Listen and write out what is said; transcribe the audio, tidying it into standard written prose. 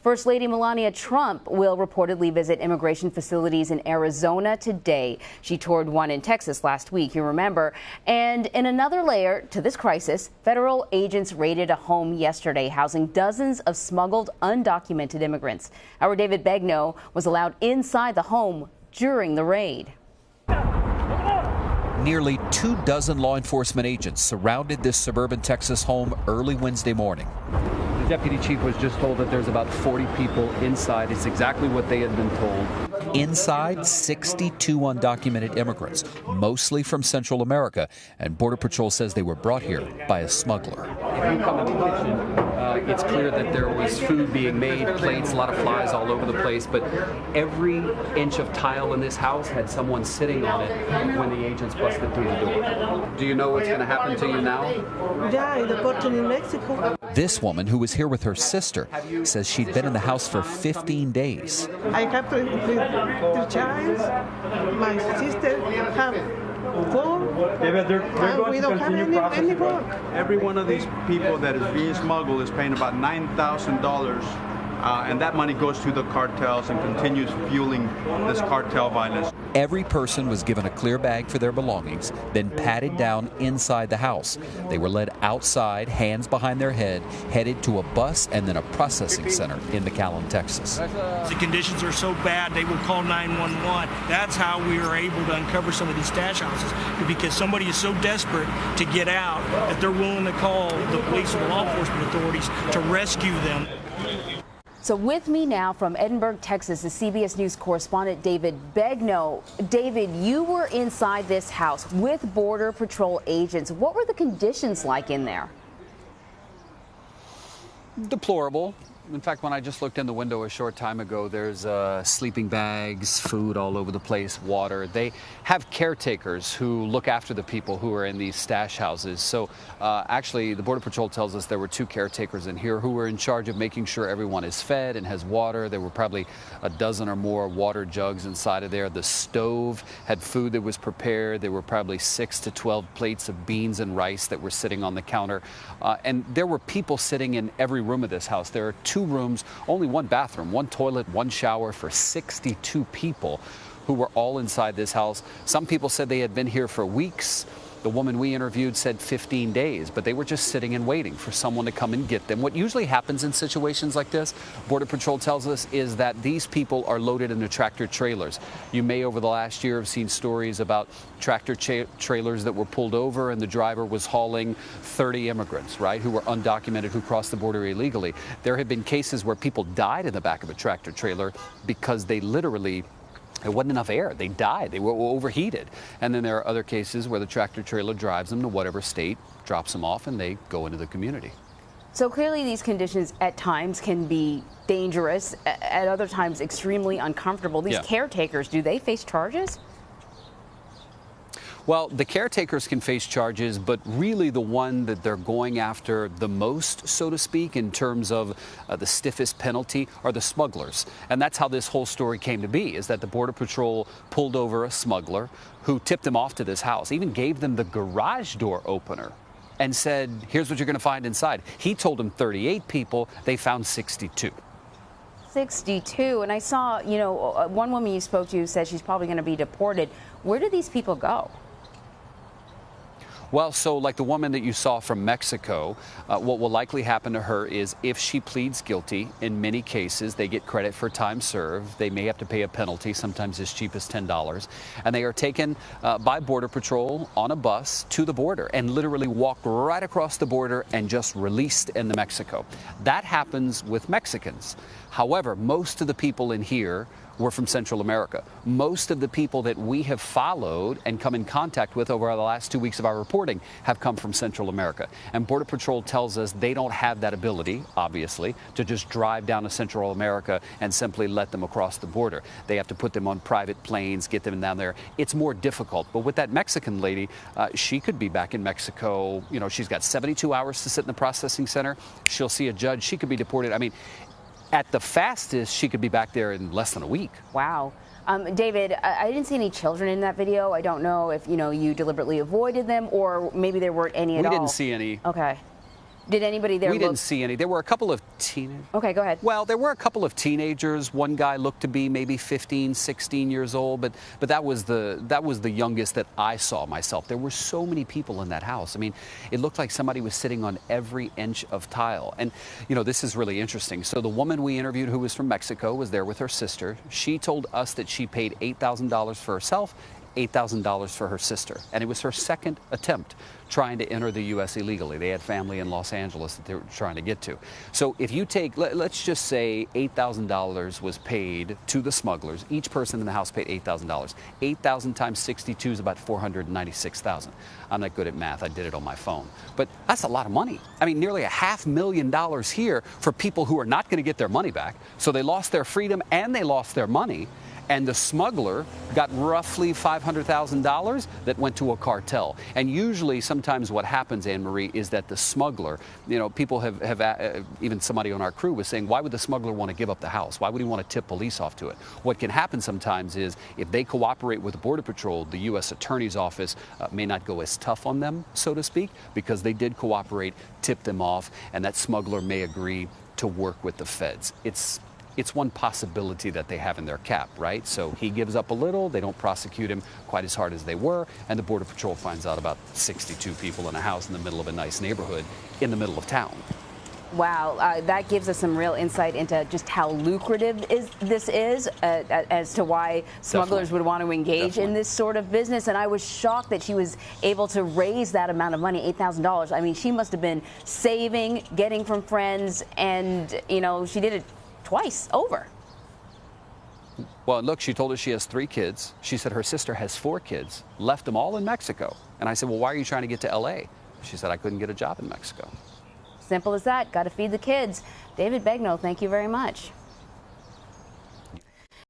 First Lady Melania Trump will reportedly visit immigration facilities in Arizona today. She toured one in Texas last week, you remember. And in another layer to this crisis, federal agents raided a home yesterday housing dozens of smuggled undocumented immigrants. Our David Begnaud was allowed inside the home during the raid. Nearly 24 law enforcement agents surrounded this suburban Texas home early Wednesday morning. The deputy chief was just told that there's about 40 people inside. It's exactly what they had been told. Inside, 62 undocumented immigrants, mostly from Central America, and Border Patrol says they were brought here by a smuggler. If you come in the kitchen, it's clear that there was food being made, plates, a lot of flies all over the place, but every inch of tile in this house had someone sitting on it when the agents busted through the door. Do you know what's going to happen to you now? Yeah, I deported in Mexico. This woman, who was here with her sister, says she'd been in the house for 15 days. I have three child. My sister have four. David, they're going we to don't continue have any work. Every one of these people that is being smuggled is paying about $9,000. And that money goes to the cartels and continues fueling this cartel violence. Every person was given a clear bag for their belongings, then patted down inside the house. They were led outside, hands behind their head, headed to a bus and then a processing center in McAllen, Texas. The conditions are so bad, they will call 911. That's how we were able to uncover some of these stash houses, because somebody is so desperate to get out that they're willing to call the police or the law enforcement authorities to rescue them. So with me now from Edinburgh, Texas, is CBS News correspondent David Begnaud. David, you were inside this house with Border Patrol agents. What were the conditions like in there? Deplorable. In fact, when I just looked in the window a short time ago, there's sleeping bags, food all over the place, water. They have caretakers who look after the people who are in these stash houses. So actually, the Border Patrol tells us there were 2 caretakers in here who were in charge of making sure everyone is fed and has water. There were probably a dozen or more water jugs inside of there. The stove had food that was prepared. There were probably 6 to 12 plates of beans and rice that were sitting on the counter. And there were people sitting in every room of this house. There are 2 rooms, only 1 bathroom, 1 toilet, 1 shower for 62 people who were all inside this house. Some people said they had been here for weeks. The woman we interviewed said 15 days, but they were just sitting and waiting for someone to come and get them. What usually happens in situations like this, Border Patrol tells us, is that these people are loaded into tractor trailers. You may, over the last year, have seen stories about tractor trailers that were pulled over and the driver was hauling 30 immigrants, right, who were undocumented, who crossed the border illegally. There have been cases where people died in the back of a tractor trailer because they literally, there wasn't enough air. They died. They were overheated. And then there are other cases where the tractor trailer drives them to whatever state, drops them off, and they go into the community. So clearly these conditions at times can be dangerous, at other times extremely uncomfortable. These caretakers, do they face charges? Well, the caretakers can face charges, but really the one that they're going after the most, so to speak, in terms of the stiffest penalty are the smugglers. And that's how this whole story came to be, is that the Border Patrol pulled over a smuggler who tipped them off to this house, even gave them the garage door opener and said, here's what you're going to find inside. He told them 38 people. They found 62. 62. And I saw, you know, one woman you spoke to said she's probably going to be deported. Where do these people go? Well, so like the woman that you saw from Mexico, what will likely happen to her is if she pleads guilty, in many cases, they get credit for time served. They may have to pay a penalty, sometimes as cheap as $10. And they are taken by Border Patrol on a bus to the border and literally walked right across the border and just released into Mexico. That happens with Mexicans. However, most of the people in here were from Central America. Most of the people that we have followed and come in contact with over the last 2 weeks of our reporting have come from Central America. And Border Patrol tells us they don't have that ability, obviously, to just drive down to Central America and simply let them across the border. They have to put them on private planes, get them down there. It's more difficult. But with that Mexican lady, she could be back in Mexico. You know, she's got 72 hours to sit in the processing center. She'll see a judge. She could be deported. I mean, at the fastest, she could be back there in less than a week. Wow. David, I didn't see any children in that video. I don't know if, you know, you deliberately avoided them or maybe there weren't any at all. We didn't see any. Okay. Did anybody there We look? didn't see any. There were a couple of teenagers. Okay, go ahead. Well, there were a couple of teenagers. One guy looked to be maybe 15, 16 years old, but that was the youngest that I saw myself. There were so many people in that house. I mean, it looked like somebody was sitting on every inch of tile. And, you know, this is really interesting. So the woman we interviewed who was from Mexico was there with her sister. She told us that she paid $8,000 for herself, $8,000 for her sister. And it was her second attempt trying to enter the U.S. illegally. They had family in Los Angeles that they were trying to get to. So if you take, let's just say $8,000 was paid to the smugglers. Each person in the house paid $8,000. 8,000 times 62 is about $496,000. I'm not good at math. I did it on my phone. But that's a lot of money. I mean, nearly $500,000 here for people who are not going to get their money back. So they lost their freedom and they lost their money. And the smuggler got roughly $500,000 that went to a cartel. And usually, sometimes what happens, Anne-Marie, is that the smuggler, you know, people have even somebody on our crew was saying, why would the smuggler want to give up the house? Why would he want to tip police off to it? What can happen sometimes is if they cooperate with the Border Patrol, the U.S. Attorney's Office may not go as tough on them, so to speak, because they did cooperate, tip them off, and that smuggler may agree to work with the feds. It's one possibility that they have in their cap, right? So he gives up a little, they don't prosecute him quite as hard as they were, and the Border Patrol finds out about 62 people in a house in the middle of a nice neighborhood in the middle of town. Wow, that gives us some real insight into just how lucrative this is, as to why smugglers would want to engage in this sort of business. And I was shocked that she was able to raise that amount of money, $8,000. I mean, she must have been saving, getting from friends, and, you know, she did it twice over. Well, look, she told us she has 3 kids. She said her sister has 4 kids, left them all in Mexico. And I said, well, why are you trying to get to L.A.? She said, I couldn't get a job in Mexico. Simple as that. Got to feed the kids. David Begnaud, thank you very much.